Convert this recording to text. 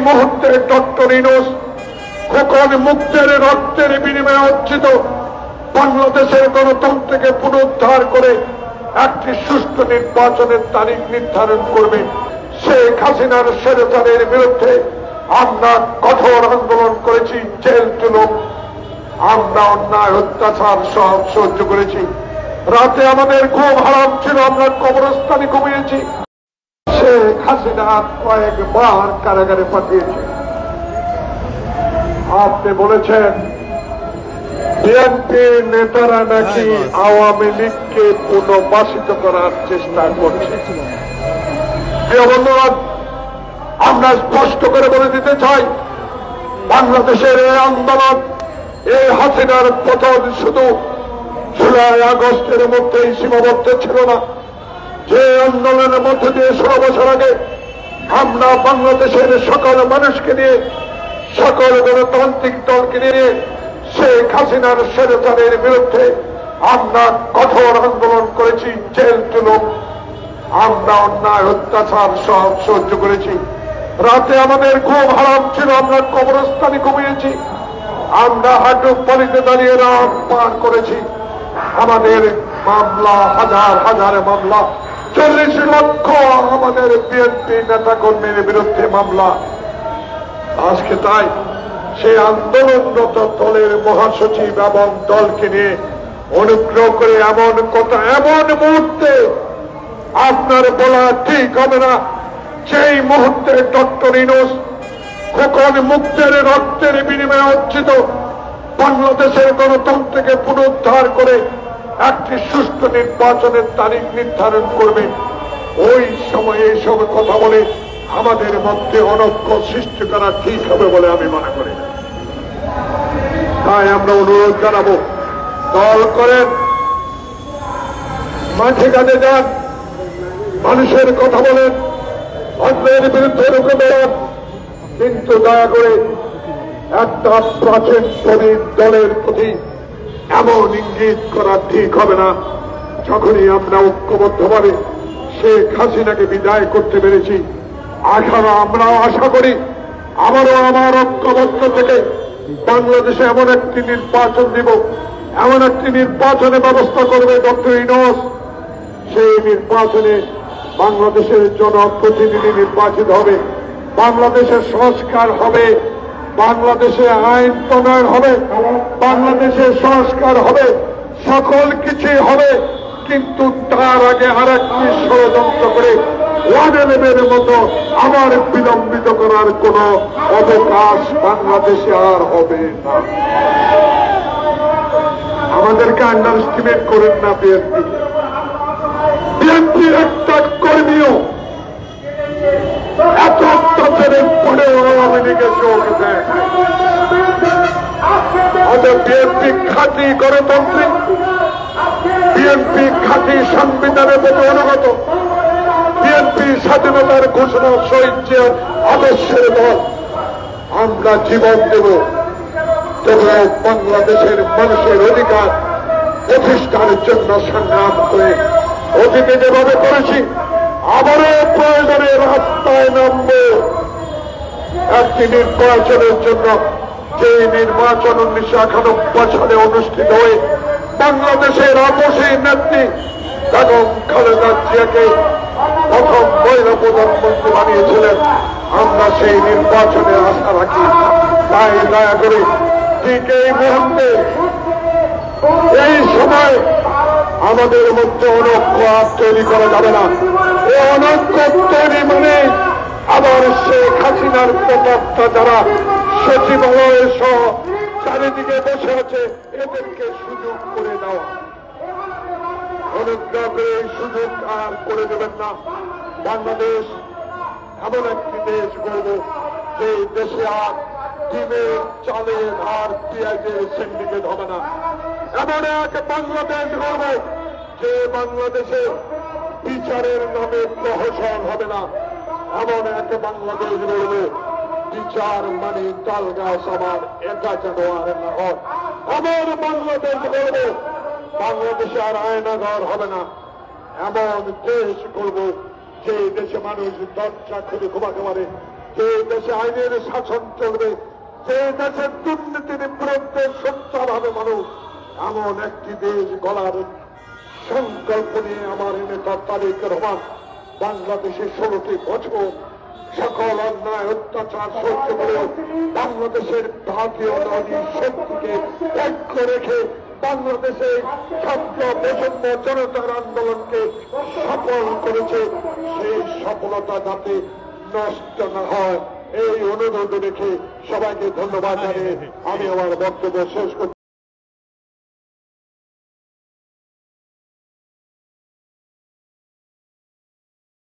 মুহূর্তে ডক্টর ইউনূস খোকন মুক্তের রক্তের বিনিময়ে অর্জিত বাংলাদেশের গণতন্ত্রকে পুনরুদ্ধার করে একটি সুষ্ঠু নির্বাচনের তারিখ নির্ধারণ করবে। শেখ হাসিনার স্বৈরাচারের বিরুদ্ধে আমরা কঠোর আন্দোলন করেছি, জেল জুলুম, আমরা অন্যায় অত্যাচার সব সহ্য করেছি। রাতে আমাদের ঘুম হারাম ছিল, আমরা কবরস্থানে ঘুমিয়েছি। শেখ হাসিনা কয়েকবার কারাগারে পাঠিয়েছে। আপনি বলেছেন বিএনপি নেতারা নাকি আওয়ামী লীগকে পুনর্বাসিত করার চেষ্টা করছে। আমরা স্পষ্ট করে বলে দিতে চাই, বাংলাদেশের এই আন্দোলন, এই হাসিনার পতন শুধু জুলাই আগস্টের মধ্যেই সীমাবদ্ধ ছিল না। যে আন্দোলনের মধ্যে দিয়ে 16 বছর আগে আমরা বাংলাদেশের সকল মানুষকে নিয়ে, সকল গণতান্ত্রিক দলকে নিয়ে শেখ হাসিনার স্বৈরাচারের বিরুদ্ধে আমরা কঠোর আন্দোলন করেছি, জেল জুলুম, আমরা অন্যায় অত্যাচার সব সহ্য করেছি। রাতে আমাদের ঘুম হারাম ছিল, আমরা কবরস্থানে ঘুমিয়েছি। আমরা হাঁটু পানিতে দাঁড়িয়ে রাত পার করেছি। আমাদের মামলা, হাজার হাজার মামলা, 40 লক্ষ আমাদের বিএনপি নেতা কর্মীর বিরুদ্ধে মামলা। আজকে তাই সেই আন্দোলনরত দলের মহাসচিব এবং দলকে নিয়ে অনুগ্রহ করে এমন কথা, এমন মুহূর্তে আপনার বলা ঠিক হবে না। যেই মুহূর্তে ডক্টর ইউনূস খোকন মুক্তের রক্তের বিনিময়ে অর্জিত বাংলাদেশের গণতন্ত্রকে পুনরুদ্ধার করে একটি সুষ্ঠু নির্বাচনের তারিখ নির্ধারণ করবে, ওই সময়ে এইসব কথা বলে আমাদের মধ্যে অনৈক্য সৃষ্টি করা ঠিক হবে বলে আমি মনে করি। তাই আমরা অনুরোধ জানাবো, দল করেন, মাঠে ঘাটে যান, মানুষের কথা বলেন, অন্যের বিরুদ্ধে রুখে দাঁড়ান, কিন্তু দয়া করে একটা প্রাচীন প্রবীণ দলের প্রতি এমন ইঙ্গিত করা ঠিক হবে না। যখনই আমরা ঐক্যবদ্ধভাবে শেখ হাসিনাকে বিদায় করতে পেরেছি, আমরাও আশা করি আবারও আমার ঐক্যবদ্ধ থেকে বাংলাদেশে এমন একটি নির্বাচন দিব, এমন একটি নির্বাচনের ব্যবস্থা করবে ডক্টর ইউনূস। সেই নির্বাচনে বাংলাদেশের জনপ্রতিনিধি নির্বাচিত হবে, বাংলাদেশের সংস্কার হবে, বাংলাদেশে আইন প্রণয়ন হবে, বাংলাদেশের সংস্কার হবে, সকল কিছুই হবে। কিন্তু তার আগে আরেকটি ষড়যন্ত্র করে 111 মতো আবার বিলম্বিত করার কোন অবকাশ বাংলাদেশে আর হবে না। আমাদেরকে আন্ডার এস্টিমেট করেন না। বিএনপির একটা কর্মীও এত অত্যাচারের পরেও আওয়ামী লীগের যোগ দেয়। বিএনপি খাঁটি গণতান্ত্রিক, বিএনপি খাঁটি সংবিধানের প্রতি অনুগত, বিএনপি স্বাধীনতার ঘোষণা সহিত আদর্শের দল। আমরা জীবন দেব, তবে বাংলাদেশের মানুষের অধিকার প্রতিষ্ঠানের জন্য সংগ্রাম করে অতীতে যেভাবে করেছি আবারও প্রয়োজনে রাস্তায় নামব একটি নির্বাচনের জন্য, যে নির্বাচন 1991 সালে অনুষ্ঠিত হয়ে বাংলাদেশের আপসী নেত্রী বেগম খালেদা জিয়াকে প্রথম মহিলা প্রধানমন্ত্রী বানিয়েছিলেন। আমরা সেই নির্বাচনে আশা রাখি। তাই দয়া করে ঠিক এই মুহূর্তে, এই সময় আমাদের মধ্যে অনৈক্য আর তৈরি করা যাবে না। এই অনৈক্য তৈরি মানে আবার শেখ হাসিনার প্রতাপটা যারা সচিবালয়ের সহ চারিদিকে বসে আছে এদেরকে সুযোগ করে দেওয়া। অনুগ্রহ করে এই সুযোগ আর করে দেবেন না। বাংলাদেশ এমন একটি দেশ গড়ব যে দেশে আর ডিমের, চালের আর পেঁয়াজের সিন্ডিকেট হবে না। এমন এক বাংলাদেশ গড়ব যে বাংলাদেশে বিচারের নামে প্রহসন হবে না। এমন এক বাংলাদেশ গড়ব বিচার মানে তাল গাছ আমার একা যেন আর না হয়। এমন বাংলাদেশ গড়ব বাংলাদেশে আর আয়নাঘর হবে না। এমন দেশ গড়ব যে দেশে মানুষ দরজা খুলে ঘুমাতে পারে, যে দেশে আইনের শাসন চলবে, যে দেশের দুর্নীতির বিরুদ্ধে সোচ্চার হবে মানুষ, এমন একটি দেশ গড়ার সংকল্প নিয়ে আমার নেতা তারেক রহমান বাংলাদেশে 16টি বছর সকল অন্যায় অত্যাচার সহ্য করে বাংলাদেশের জাতীয় নারী শক্তিকে ঐক্য রেখে বাংলাদেশে ছাত্র বৈষম্য জনতার আন্দোলনকে সফল করেছে। সেই সফলতা যাতে নষ্ট না হয় এই অনুরোধ রেখে সবাইকে ধন্যবাদ জানিয়ে আমি আমার বক্তব্য শেষ করছি।